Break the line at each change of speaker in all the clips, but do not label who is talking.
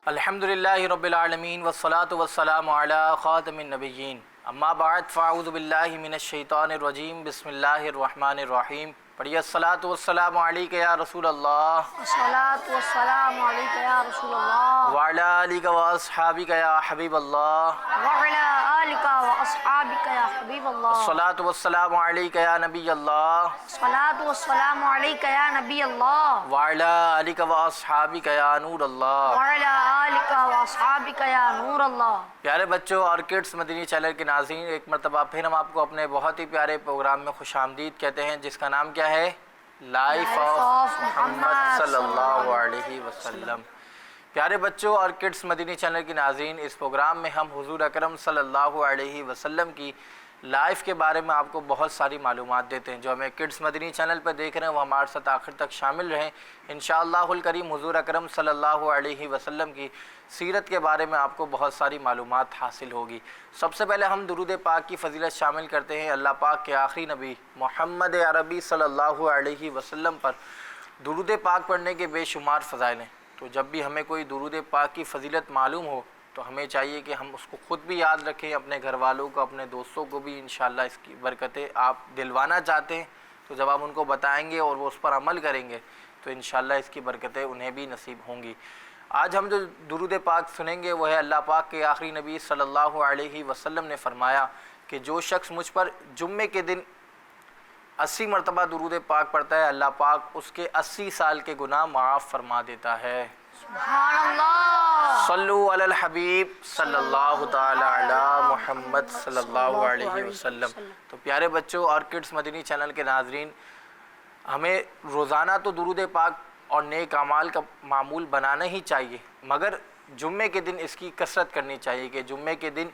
الحمدللہ رب العالمین والصلاة والسلام علی خاتم النبیین اما بعد فاعوذ باللہ من الشیطان الرجیم بسم اللہ الرحمن الرحیم پڑھیے الصلاۃ والسلام علیک یا رسول اللہ
الصلاۃ والسلام علیک یا رسول اللہ
وعلی آلک واصحابک یا حبیب اللہ
وعلی آلک واصحابک یا حبیب اللہ
الصلاۃ والسلام علیک یا نبی اللہ
الصلاۃ والسلام علیک یا نبی اللہ
وعلی آلک واصحابک یا نور اللہ
وعلی آلک واصحابک یا نور اللہ۔
پیارے بچوں اور کڈس مدنی چینل کے ناظرین، ایک مرتبہ پھر ہم آپ کو اپنے بہت ہی پیارے پروگرام میں خوش آمدید کہتے ہیں، جس کا نام کیا ہے؟ لائف آف محمد صلی اللہ علیہ وسلم۔ پیارے بچوں اور کڈس مدنی چینل کے ناظرین، اس پروگرام میں ہم حضور اکرم صلی اللہ علیہ وسلم کی لائف کے بارے میں آپ کو بہت ساری معلومات دیتے ہیں۔ جو ہمیں کڈس مدنی چینل پہ دیکھ رہے ہیں وہ ہمارے ساتھ آخر تک شامل رہیں۔ انشاءاللہ الکریم حضور اکرم صلی اللہ علیہ وسلم کی سیرت کے بارے میں آپ کو بہت ساری معلومات حاصل ہوگی۔ سب سے پہلے ہم درود پاک کی فضیلت شامل کرتے ہیں اللہ پاک کے آخری نبی محمد عربی صلی اللہ علیہ وسلم پر۔ درود پاک پڑھنے کے بے شمار فضائل ہیں، تو جب بھی ہمیں کوئی درود پاک کی فضیلت معلوم ہو تو ہمیں چاہیے کہ ہم اس کو خود بھی یاد رکھیں، اپنے گھر والوں کو، اپنے دوستوں کو بھی انشاءاللہ اس کی برکتیں آپ دلوانا چاہتے ہیں تو جب آپ ان کو بتائیں گے اور وہ اس پر عمل کریں گے تو انشاءاللہ اس کی برکتیں انہیں بھی نصیب ہوں گی۔ آج ہم جو درود پاک سنیں گے وہ ہے اللہ پاک کے آخری نبی صلی اللہ علیہ وسلم نے فرمایا کہ جو شخص مجھ پر جمعے کے دن 80 مرتبہ درود پاک پڑھتا ہے، اللہ پاک اس کے 80 سال کے گناہ معاف فرما دیتا ہے۔
سبحان اللہ۔
صلو علی الحبیب صلی اللہ تعالی علی محمد صلی اللہ علیہ وسلم۔ تو پیارے بچوں اور کڈس مدنی چینل کے ناظرین، ہمیں روزانہ تو درود پاک اور نیک اعمال کا معمول بنانا ہی چاہیے، مگر جمعے کے دن اس کی کثرت کرنی چاہیے کہ جمعے کے دن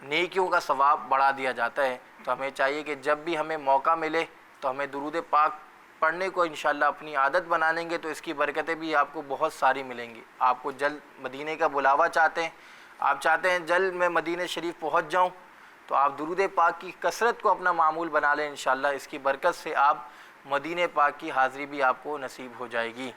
نیکیوں کا ثواب بڑھا دیا جاتا ہے۔ تو ہمیں چاہیے کہ جب بھی ہمیں موقع ملے تو ہمیں درود پاک پڑھنے کو انشاءاللہ اپنی عادت بنانیں گے تو اس کی برکتیں بھی آپ کو بہت ساری ملیں گی۔ آپ کو جلد مدینے کا بلاوا چاہتے ہیں، آپ چاہتے ہیں جلد میں مدینہ شریف پہنچ جاؤں، تو آپ درود پاک کی کثرت کو اپنا معمول بنا لیں، انشاءاللہ اس کی برکت سے آپ مدینہ پاک کی حاضری بھی آپ کو نصیب ہو جائے گی۔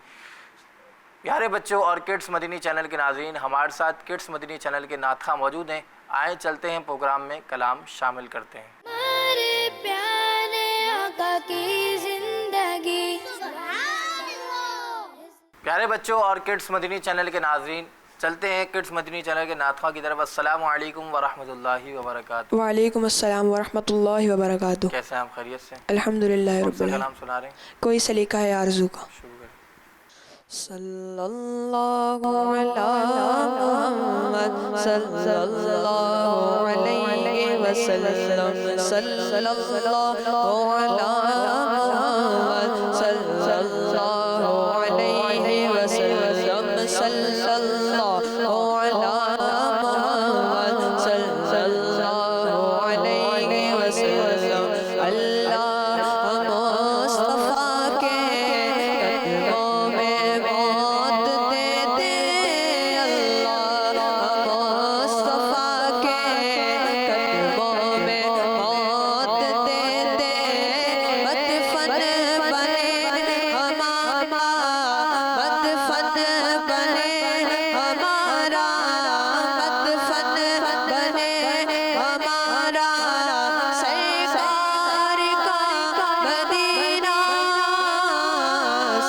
پیارے بچوں اور کڈس مدنی چینل کے ناظرین، ہمارے ساتھ کڈس مدنی چینل کے نعت خواں موجود ہیں، آئیں چلتے ہیں پروگرام میں کلام شامل کرتے ہیں۔
ہمارے پیارے آقا کی زندگی۔
پیارے بچوں اور کڈس مدنی چینل کے ناظرین، چلتے ہیں کڈس مدنی چینل کے نعت خواں کی طرف۔ السلام علیکم ورحمۃ اللہ وبرکاتہ۔
وعلیکم السلام ورحمۃ اللہ وبرکاتہ۔
کیسے ہیں آپ؟ خیریت سے؟
الحمدللہ
کون
رب
سا
العالمین۔
کلام سنا رہے ہیں؟
کوئی سلیقہ ہے آرزو کا۔
شروع کریں۔
صلی اللہ علی محمد صلی اللہ علیہ وسلم، صلی اللہ علی محمد صلی اللہ علیہ وسلم، صلی اللہ علی محمد صلی اللہ علیہ وسلم۔ اللہ مصطفیٰ کے قدموں میں موت دے دے، اللہ مصطفیٰ کے قدموں میں موت دے دے، مدفن بنے ہمارا، مدفن بنے ہمارا، مدفن بنے ہمارا، سرکار کا مدینہ،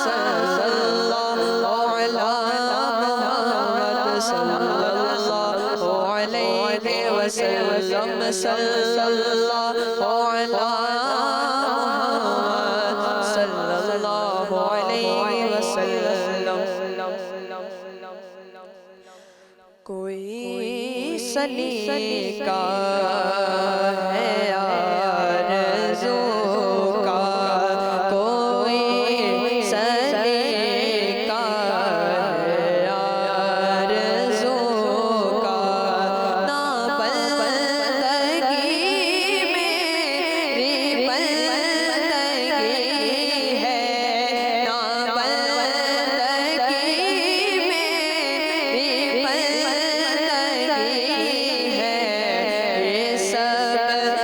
صلی اللہ علی محمد صلی اللہ علیہ وسلم، صلی اللہ علی محمد صلی اللہ علیہ وسلم۔ کوئی سلیقہ ہے آرزو کا، کوئی سلیقہ ہے آرزو کا، نہ بندگی میری بندگی ہے، نہ بندگی میری بندگی ہے، یہ سب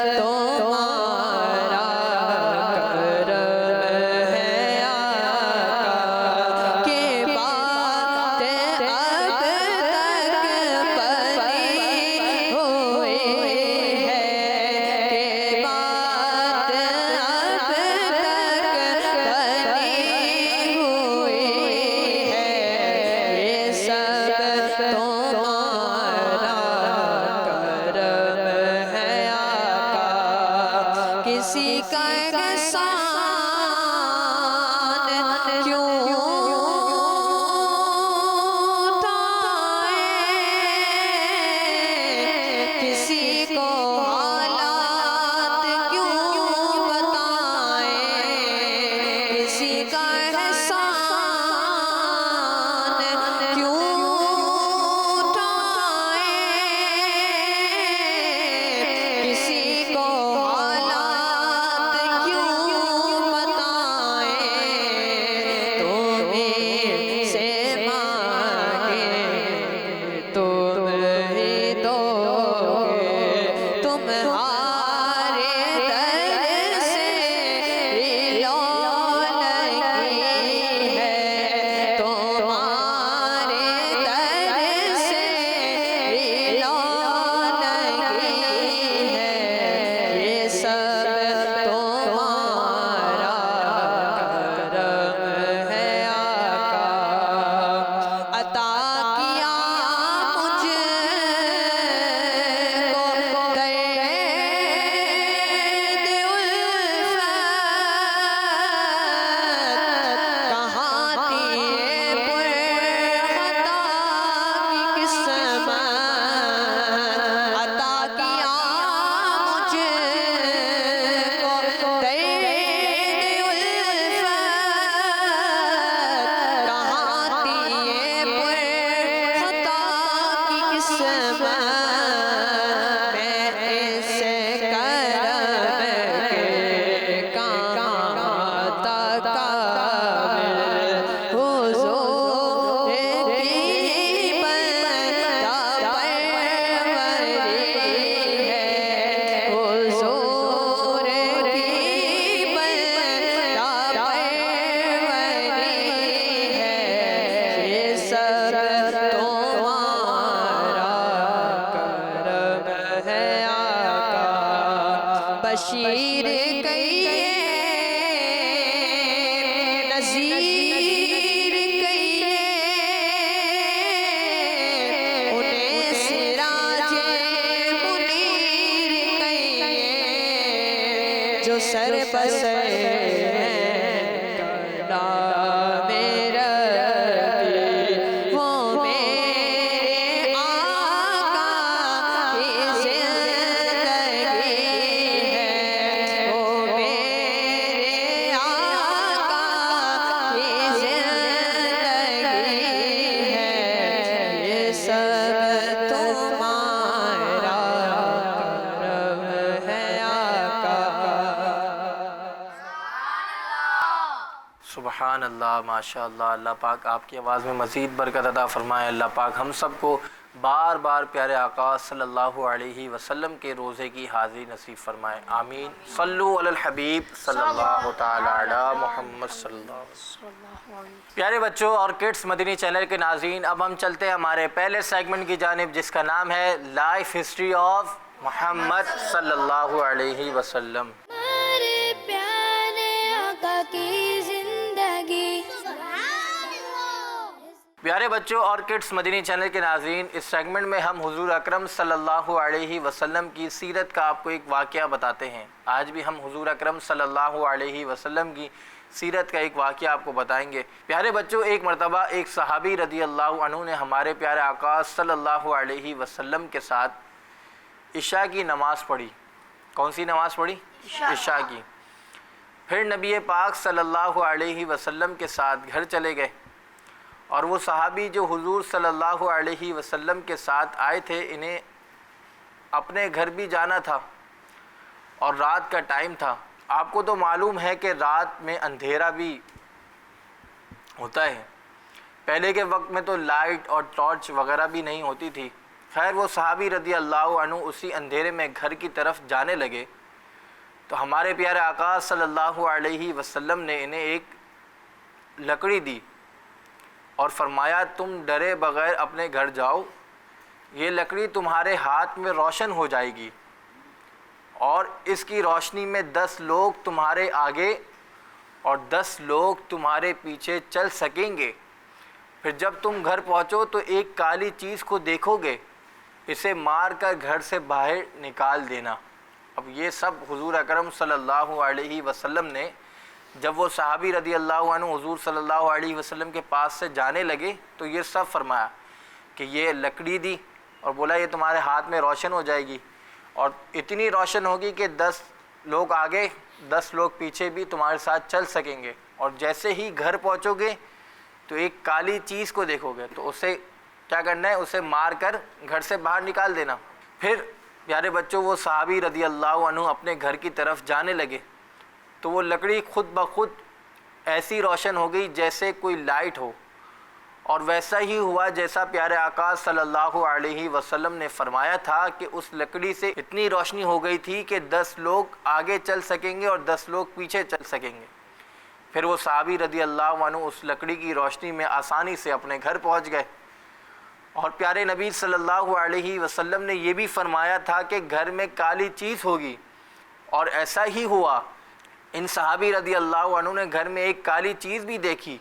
نذیر کہیے انہیں سراج منیر کہیے جو سر بسر کلام ربی وہ میرے آقا کی زندگی ہے وہ میرے آقا کی زندگی ہے یہ سب تمہارا کرم ہے آقا
سبحان اللہ، ماشاء اللہ۔ اللہ پاک آپ کی آواز میں مزید برکت عطا فرمائے۔ اللہ پاک ہم سب کو بار بار پیارے آقا صلی اللہ علیہ وسلم کے روزے کی حاضری نصیب فرمائے، آمین۔ صلو علی الحبیب صلی اللہ تعالی علی محمد صلی اللہ علیہ وسلم۔ پیارے بچوں اور کڈس مدنی چینل کے ناظرین، اب ہم چلتے ہیں ہمارے پہلے سیگمنٹ کی جانب، جس کا نام ہے لائف ہسٹری آف محمد صلی اللہ علیہ وسلم۔
ہمارے پیارے آقا کی زندگی
پیارے بچوں اور کڈس مدنی چینل کے ناظرین، اس سیگمنٹ میں ہم حضور اکرم صلی اللہ علیہ وسلم کی سیرت کا آپ کو ایک واقعہ بتاتے ہیں۔ آج بھی ہم حضور اکرم صلی اللہ علیہ وسلم کی سیرت کا ایک واقعہ آپ کو بتائیں گے۔ پیارے بچوں، ایک مرتبہ ایک صحابی رضی اللہ عنہ نے ہمارے پیارے آقا صلی اللہ علیہ وسلم کے ساتھ عشاء کی نماز پڑھی۔ کون سی نماز پڑھی؟ عشاء کی۔ پھر نبی پاک صلی اللہ علیہ وسلم کے ساتھ گھر چلے گئے، اور وہ صحابی جو حضور صلی اللہ علیہ وسلم کے ساتھ آئے تھے، انہیں اپنے گھر بھی جانا تھا اور رات کا ٹائم تھا۔ آپ کو تو معلوم ہے کہ رات میں اندھیرا بھی ہوتا ہے، پہلے کے وقت میں تو لائٹ اور ٹارچ وغیرہ بھی نہیں ہوتی تھی۔ خیر، وہ صحابی رضی اللہ عنہ اسی اندھیرے میں گھر کی طرف جانے لگے تو ہمارے پیارے آقا صلی اللہ علیہ وسلم نے انہیں ایک لکڑی دی اور فرمایا، تم ڈرے بغیر اپنے گھر جاؤ، یہ لکڑی تمہارے ہاتھ میں روشن ہو جائے گی اور اس کی روشنی میں 10 لوگ تمہارے آگے اور 10 لوگ تمہارے پیچھے چل سکیں گے۔ پھر جب تم گھر پہنچو تو ایک کالی چیز کو دیکھو گے، اسے مار کر گھر سے باہر نکال دینا۔ اب یہ سب حضور اکرم صلی اللہ علیہ وسلم نے جب وہ صحابی رضی اللہ عنہ حضور صلی اللہ علیہ وسلم کے پاس سے جانے لگے تو یہ سب فرمایا کہ یہ لکڑی دی اور بولا یہ تمہارے ہاتھ میں روشن ہو جائے گی اور اتنی روشن ہوگی کہ 10 لوگ آگے 10 لوگ پیچھے بھی تمہارے ساتھ چل سکیں گے، اور جیسے ہی گھر پہنچو گے تو ایک کالی چیز کو دیکھو گے تو اسے کیا کرنا ہے، اسے مار کر گھر سے باہر نکال دینا۔ پھر پیارے بچوں، وہ صحابی رضی اللہ عنہ اپنے گھر کی طرف جانے لگے تو وہ لکڑی خود بخود ایسی روشن ہو گئی جیسے کوئی لائٹ ہو، اور ویسا ہی ہوا جیسا پیارے آقا صلی اللہ علیہ وسلم نے فرمایا تھا کہ اس لکڑی سے اتنی روشنی ہو گئی تھی کہ 10 لوگ آگے چل سکیں گے اور 10 لوگ پیچھے چل سکیں گے۔ پھر وہ صحابی رضی اللہ عنہ اس لکڑی کی روشنی میں آسانی سے اپنے گھر پہنچ گئے، اور پیارے نبی صلی اللہ علیہ وسلم نے یہ بھی فرمایا تھا کہ گھر میں کالی چیز ہوگی، اور ایسا ہی ہوا۔ ان صحابی رضی اللہ عنہ نے گھر میں ایک کالی چیز بھی دیکھی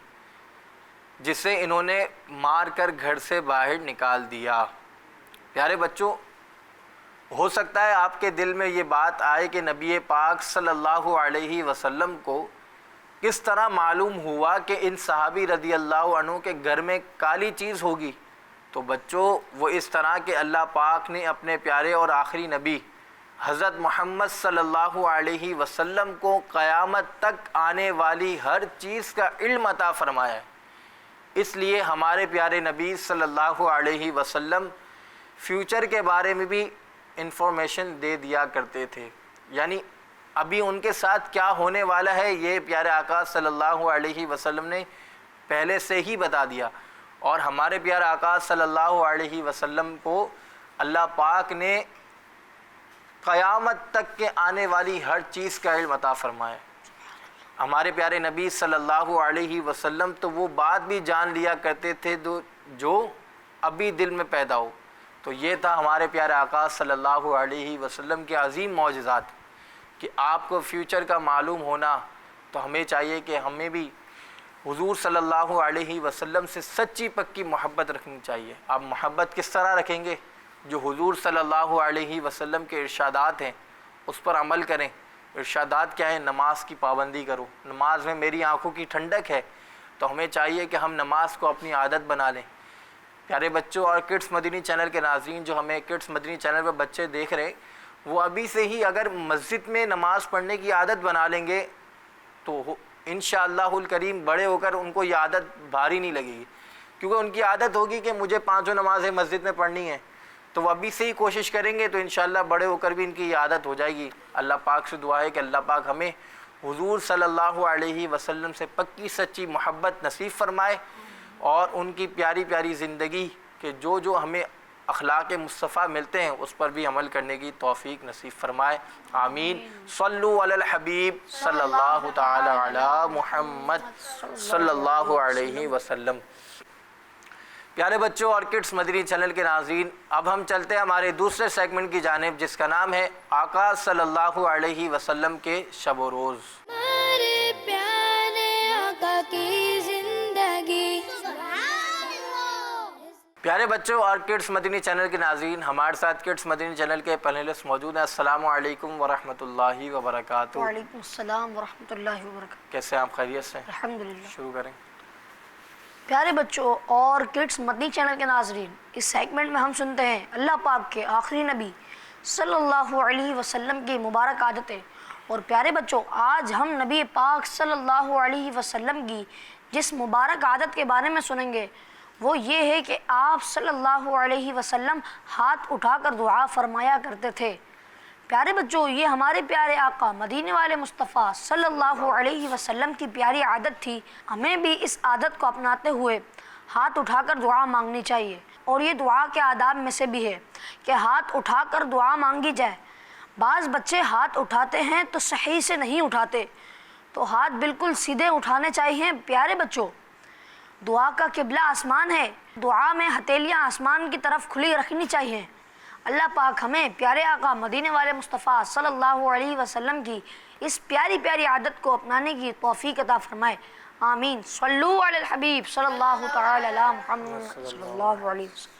جسے انہوں نے مار کر گھر سے باہر نکال دیا۔ پیارے بچوں، ہو سکتا ہے آپ کے دل میں یہ بات آئے کہ نبی پاک صلی اللہ علیہ وسلم کو کس طرح معلوم ہوا کہ ان صحابی رضی اللہ عنہ کے گھر میں کالی چیز ہوگی؟ تو بچوں، وہ اس طرح کہ اللہ پاک نے اپنے پیارے اور آخری نبی حضرت محمد صلی اللہ علیہ وسلم کو قیامت تک آنے والی ہر چیز کا علم عطا فرمایا ہے۔ اس لیے ہمارے پیارے نبی صلی اللہ علیہ وسلم فیوچر کے بارے میں بھی انفارمیشن دے دیا کرتے تھے، یعنی ابھی ان کے ساتھ کیا ہونے والا ہے یہ پیارے آقا صلی اللہ علیہ وسلم نے پہلے سے ہی بتا دیا، اور ہمارے پیارے آقا صلی اللہ علیہ وسلم کو اللہ پاک نے قیامت تک کے آنے والی ہر چیز کا علم عطا فرمایا۔ ہمارے پیارے نبی صلی اللہ علیہ وسلم تو وہ بات بھی جان لیا کرتے تھے جو ابھی دل میں پیدا ہو۔ تو یہ تھا ہمارے پیارے آقا صلی اللہ علیہ وسلم کے عظیم معجزات کہ آپ کو فیوچر کا معلوم ہونا، تو ہمیں چاہیے کہ ہمیں بھی حضور صلی اللہ علیہ وسلم سے سچی پکی محبت رکھنی چاہیے۔ آپ محبت کس طرح رکھیں گے؟ جو حضور صلی اللہ علیہ وسلم کے ارشادات ہیں اس پر عمل کریں۔ ارشادات کیا ہیں؟ نماز کی پابندی کرو، نماز میں میری آنکھوں کی ٹھنڈک ہے، تو ہمیں چاہیے کہ ہم نماز کو اپنی عادت بنا لیں۔ پیارے بچوں اور کڈس مدنی چینل کے ناظرین، جو ہمیں کڈس مدنی چینل پہ بچے دیکھ رہے ہیں، وہ ابھی سے ہی اگر مسجد میں نماز پڑھنے کی عادت بنا لیں گے تو انشاءاللہ الکریم بڑے ہو کر ان کو یہ عادت بھاری نہیں لگے گی، کیونکہ ان کی عادت ہوگی کہ مجھے 5 نمازیں مسجد میں پڑھنی ہیں، تو وہ ابھی سے ہی کوشش کریں گے تو انشاءاللہ بڑے ہو کر بھی ان کی یہ عادت ہو جائے گی۔ اللہ پاک سے دعا ہے کہ اللہ پاک ہمیں حضور صلی اللہ علیہ وسلم سے پکی سچی محبت نصیب فرمائے، اور ان کی پیاری پیاری زندگی کے جو ہمیں اخلاق مصطفیٰ ملتے ہیں اس پر بھی عمل کرنے کی توفیق نصیب فرمائے، آمین۔ صلو علی الحبیب صلی اللہ تعالی علی محمد صلی اللہ علیہ وسلم۔ پیارے بچوں اور کڈس مدنی چینل کے ناظرین، اب ہم چلتے ہیں ہمارے دوسرے سیگمنٹ کی جانب، جس کا نام ہے آقا صلی اللہ علیہ وسلم کے شب و روز۔
ہمارے پیارے آقا کی زندگی۔
پیارے بچوں اور کڈس مدنی چینل کے ناظرین، ہمارے ساتھ کڈس مدنی چینل کے پینلسٹ موجود ہیں۔ السلام علیکم ورحمۃ اللہ وبرکاتہ۔
وعلیکم السلام ورحمۃ اللہ وبرکاتہ۔
کیسے ہیں آپ؟ خیریت سے؟
الحمدللہ۔
شروع کریں۔
پیارے بچوں اور کڈس مدنی چینل کے ناظرین، اس سیگمنٹ میں ہم سنتے ہیں اللہ پاک کے آخری نبی صلی اللہ علیہ وسلم کی مبارک عادتیں۔ اور پیارے بچوں، آج ہم نبی پاک صلی اللہ علیہ وسلم کی جس مبارک عادت کے بارے میں سنیں گے وہ یہ ہے کہ آپ صلی اللہ علیہ وسلم ہاتھ اٹھا کر دعا فرمایا کرتے تھے۔ پیارے بچوں، یہ ہمارے پیارے آقا مدینے والے مصطفیٰ صلی اللہ علیہ وسلم کی پیاری عادت تھی۔ ہمیں بھی اس عادت کو اپناتے ہوئے ہاتھ اٹھا کر دعا مانگنی چاہیے، اور یہ دعا کے آداب میں سے بھی ہے کہ ہاتھ اٹھا کر دعا مانگی جائے۔ بعض بچے ہاتھ اٹھاتے ہیں تو صحیح سے نہیں اٹھاتے، تو ہاتھ بالکل سیدھے اٹھانے چاہیے۔ پیارے بچوں، دعا کا قبلہ آسمان ہے، دعا میں ہتھیلیاں آسمان کی طرف کھلی رکھنی چاہیے۔ اللہ پاک ہمیں پیارے آقا مدینے والے مصطفیٰ صلی اللہ علیہ وسلم کی اس پیاری پیاری عادت کو اپنانے کی توفیق عطا فرمائے، آمین۔ صلو علی الحبیب صلی اللہ تعالی علی محمد صلی اللہ علیہ وسلم۔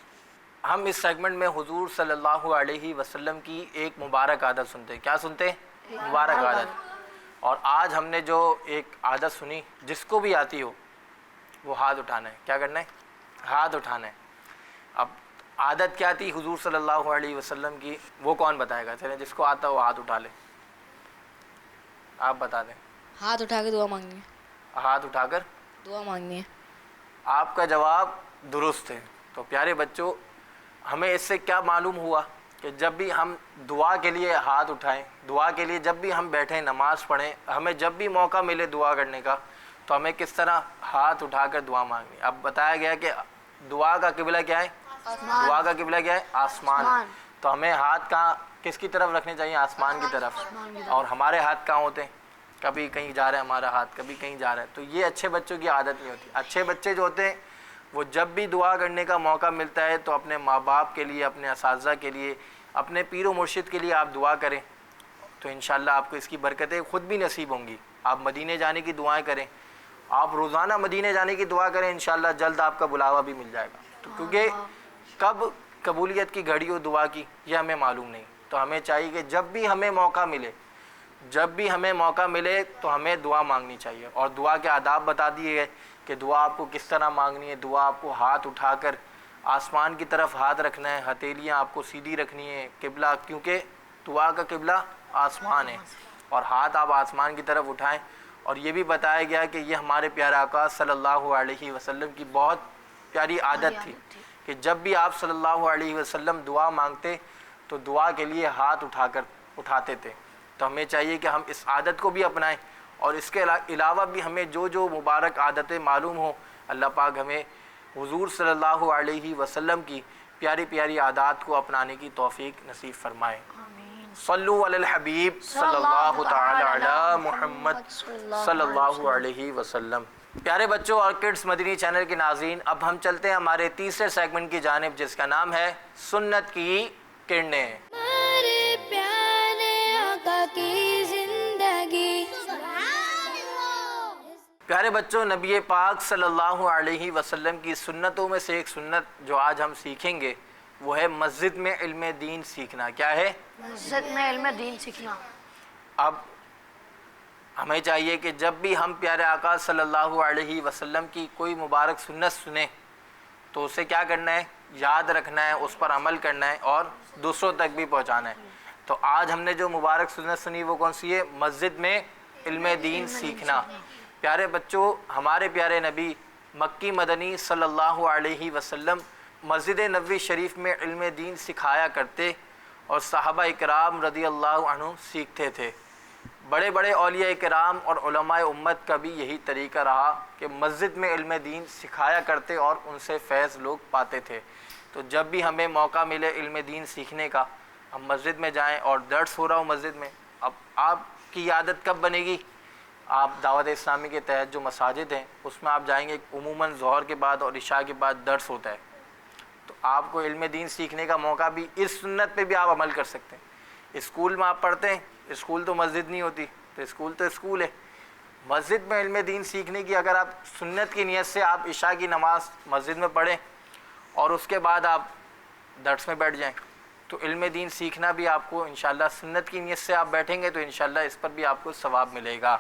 ہم اس سیگمنٹ میں حضور صلی اللہ علیہ وسلم کی ایک مبارک عادت سنتے ہیں۔ کیا سنتے ہیں؟ مبارک عادت۔ اور آج ہم نے جو ایک عادت سنی، جس کو بھی آتی ہو وہ ہاتھ اٹھانا ہے۔ کیا کرنا ہے؟ ہاتھ اٹھانا ہے۔ اب عادت کیا تھی حضور صلی اللہ علیہ وسلم کی، وہ کون بتائے گا؟ چلیں جس کو آتا وہ ہاتھ اٹھا لے، آپ بتا دیں۔
ہاتھ اٹھا کے دعا مانگنی ہے،
ہاتھ اٹھا کر
دعا مانگنی ہے۔
آپ کا جواب درست ہے۔ تو پیارے بچوں، ہمیں اس سے کیا معلوم ہوا کہ جب بھی ہم دعا کے لیے ہاتھ اٹھائیں، دعا کے لیے جب بھی ہم بیٹھیں نماز پڑھیں، ہمیں جب بھی موقع ملے دعا کرنے کا تو ہمیں کس طرح ہاتھ اٹھا کر دعا مانگنی۔ اب بتایا گیا کہ دعا کا قبلہ کیا ہے؟ دعا کا قبلہ کیا ہے؟ آسمان۔ تو ہمیں ہاتھ کہاں کس کی طرف رکھنے چاہیے؟ آسمان کی طرف۔ اور ہمارے ہاتھ کہاں ہوتے ہیں؟ کبھی کہیں جا رہا ہے ہمارا ہاتھ، کبھی کہیں جا رہا ہے۔ تو یہ اچھے بچوں کی عادت نہیں ہوتی۔ اچھے بچے جو ہوتے ہیں وہ جب بھی دعا کرنے کا موقع ملتا ہے تو اپنے ماں باپ کے لیے، اپنے اساتذہ کے لیے، اپنے پیر و مرشد کے لیے آپ دعا کریں، تو انشاءاللہ آپ کو اس کی برکتیں خود بھی نصیب ہوں گی۔ آپ مدینے جانے کی دعائیں کریں، آپ روزانہ مدینے جانے کی دعا کریں، انشاءاللہ جلد آپ کا بلاوا بھی مل جائے گا۔ تو کیونکہ کب قبولیت کی گھڑی ہو دعا کی یہ ہمیں معلوم نہیں، تو ہمیں چاہیے کہ جب بھی ہمیں موقع ملے، جب بھی ہمیں موقع ملے تو ہمیں دعا مانگنی چاہیے۔ اور دعا کے آداب بتا دیے گئے کہ دعا آپ کو کس طرح مانگنی ہے۔ دعا آپ کو ہاتھ اٹھا کر آسمان کی طرف ہاتھ رکھنا ہے، ہتھیلیاں آپ کو سیدھی رکھنی ہے، قبلہ، کیونکہ دعا کا قبلہ آسمان ہے، اور ہاتھ آپ آسمان کی طرف اٹھائیں۔ اور یہ بھی بتایا گیا کہ یہ ہمارے پیارے آقا صلی اللہ علیہ وسلم کی بہت پیاری عادت تھی کہ جب بھی آپ صلی اللہ علیہ وسلم دعا مانگتے تو دعا کے لیے ہاتھ اٹھاتے تھے۔ تو ہمیں چاہیے کہ ہم اس عادت کو بھی اپنائیں، اور اس کے علاوہ بھی ہمیں جو مبارک عادتیں معلوم ہوں، اللہ پاک ہمیں حضور صلی اللہ علیہ وسلم کی پیاری پیاری عادات کو اپنانے کی توفیق نصیب فرمائے۔ صلو علی الحبیب صلی اللہ تعالی علی محمد صلی اللہ علیہ وسلم۔ پیارے بچوں اور کڈس مدنی چینل کے ناظرین، اب ہم چلتے ہیں ہمارے تیسرے سیگمنٹ کی جانب، جس کا نام ہے سنت کی کرنیں۔
ہمارے پیارے آقا کی زندگی۔
پیارے بچوں، نبی پاک صلی اللہ علیہ وسلم کی سنتوں میں سے ایک سنت جو آج ہم سیکھیں گے وہ ہے مسجد میں علم دین سیکھنا۔ کیا ہے؟
مسجد میں علم دین سیکھنا۔
اب ہمیں چاہیے کہ جب بھی ہم پیارے آقا صلی اللہ علیہ وسلم کی کوئی مبارک سنت سنیں تو اسے کیا کرنا ہے؟ یاد رکھنا ہے، اس پر عمل کرنا ہے اور دوسروں تک بھی پہنچانا ہے۔ تو آج ہم نے جو مبارک سنت سنی وہ کون سی ہے؟ مسجد میں علم دین سیکھنا۔ پیارے بچوں، ہمارے پیارے نبی مکی مدنی صلی اللہ علیہ وسلم مسجد نبوی شریف میں علم دین سکھایا کرتے اور صحابہ اکرام رضی اللہ عنہ سیکھتے تھے۔ بڑے بڑے اولیاء کرام اور علماء امت کا بھی یہی طریقہ رہا کہ مسجد میں علم دین سکھایا کرتے اور ان سے فیض لوگ پاتے تھے۔ تو جب بھی ہمیں موقع ملے علم دین سیکھنے کا، ہم مسجد میں جائیں اور درس ہو رہا ہو مسجد میں۔ اب آپ کی عادت کب بنے گی؟ آپ دعوت اسلامی کے تحت جو مساجد ہیں اس میں آپ جائیں گے، عموماً ظہر کے بعد اور عشاء کے بعد درس ہوتا ہے، تو آپ کو علم دین سیکھنے کا موقع بھی اس سنت پہ بھی آپ عمل کر سکتے ہیں۔ اسکول میں آپ پڑھتے ہیں، اسکول تو مسجد نہیں ہوتی، تو اسکول ہے۔ مسجد میں علم دین سیکھنے کی اگر آپ سنت کی نیت سے آپ عشاء کی نماز مسجد میں پڑھیں اور اس کے بعد آپ درس میں بیٹھ جائیں تو علم دین سیکھنا بھی آپ کو انشاءاللہ سنت کی نیت سے آپ بیٹھیں گے تو انشاءاللہ اس پر بھی آپ کو ثواب ملے گا۔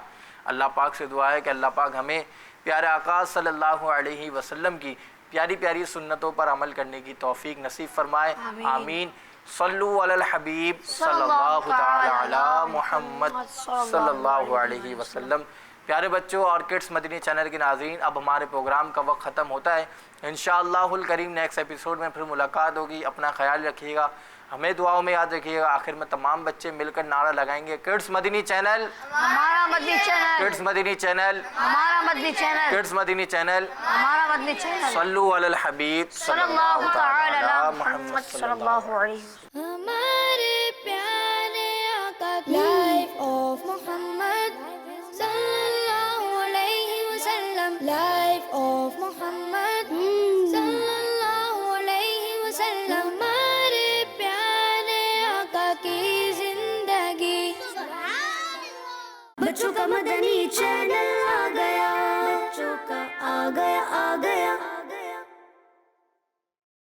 اللہ پاک سے دعا ہے کہ اللہ پاک ہمیں پیارے آقا صلی اللہ علیہ وسلم کی پیاری پیاری سنتوں پر عمل کرنے کی توفیق نصیب فرمائے، آمین۔ صلو علی الحبیب صلی اللہ تعالی علی محمد صلی اللہ علیہ وسلم۔ پیارے بچوں اور کڈس مدنی چینل کے ناظرین، اب ہمارے پروگرام کا وقت ختم ہوتا ہے۔ انشاءاللہ الکریم نیکسٹ ایپیسوڈ میں پھر ملاقات ہوگی۔ اپنا خیال رکھیے گا، ہمیں دعاؤں میں یاد رکھیے گا۔ آخر میں تمام بچے مل کر نعرہ لگائیں گے، کڈس مدنی چینل
ہمارا مدنی چینل،
کڈس مدنی چینل
ہمارا مدنی چینل،
کڈس مدنی چینل۔
ہمارا مدنی چینل۔
صلو علی الحبیب
صلی اللہ تعالی علی محمد صلی اللہ علیہ وسلم۔
ہمارے پیارے آقا کی لائف آف محمد صلی اللہ علیہ وسلم، لائف آف محمد صلی اللہ علیہ وسلم، ہمارے پیارے آقا کی زندگی۔ بچوں کا مدنی چینل آ گیا، بچوں کا آ گیا